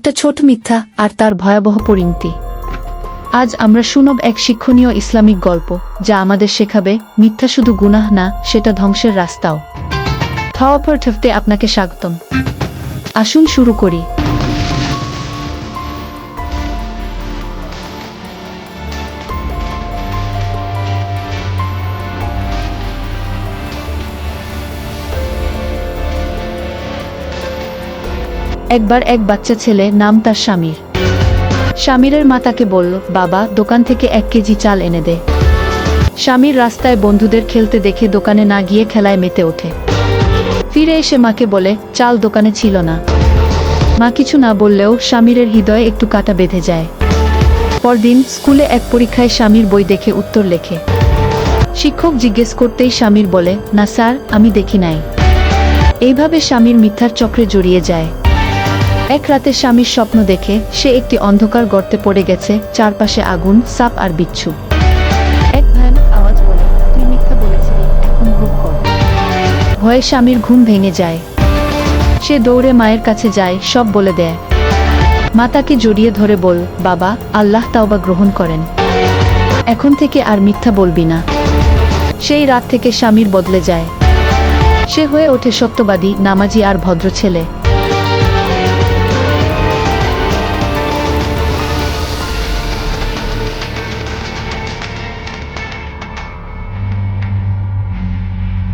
একটা ছোট মিথ্যা আর তার ভয়াবহ পরিণতি। আজ আমরা শুনব এক শিক্ষণীয় ইসলামিক গল্প যা আমাদের শেখাবে মিথ্যা শুধু গুনাহ না, সেটা ধ্বংসের রাস্তাও। থওয়াপর্থে আপনাকে স্বাগতম। আসুন শুরু করি। একবার এক বাচ্চা ছেলে, নাম তার শামির। শামিরের মা তাকে বলল, বাবা, দোকান থেকে 1 কেজি চাল এনে দে। শামির রাস্তায় বন্ধুদের খেলতে দেখে দোকানে না গিয়ে খেলায় মেতে ওঠে। ফিরে এসে মাকে বলে, চাল দোকানে ছিল না। মা কিছু না বললেও শামিরের হৃদয়ে একটু কাঁটা বেঁধে যায়। পরদিন স্কুলে এক পরীক্ষায় শামির বই দেখে উত্তর লেখে। শিক্ষক জিজ্ঞেস করতেই শামির বলে, না স্যার, আমি দেখি নাই। এইভাবে শামির মিথ্যার চক্রে জড়িয়ে যায়। এক রাতে শামির স্বপ্ন দেখে সে একটি অন্ধকার গর্তে পড়ে গেছে, চারপাশে আগুন, সাপ আর বিচ্ছু। এক ভয়ানক আওয়াজ বলে, তুই মিথ্যা বলেছিলি, এখন ভোগ কর। ভয়ে শামির ঘুম ভেঙে যায়। সে দৌড়ে মায়ের কাছে যায়, সব বলে দেয়। মা তাকে জড়িয়ে ধরে বল, বাবা, আল্লাহ তাওবা গ্রহণ করেন, এখন থেকে আর মিথ্যা বলবি না। সেই রাত থেকে শামির বদলে যায়। সে হয়ে ওঠে সত্যবাদী, নামাজি আর ভদ্র ছেলে।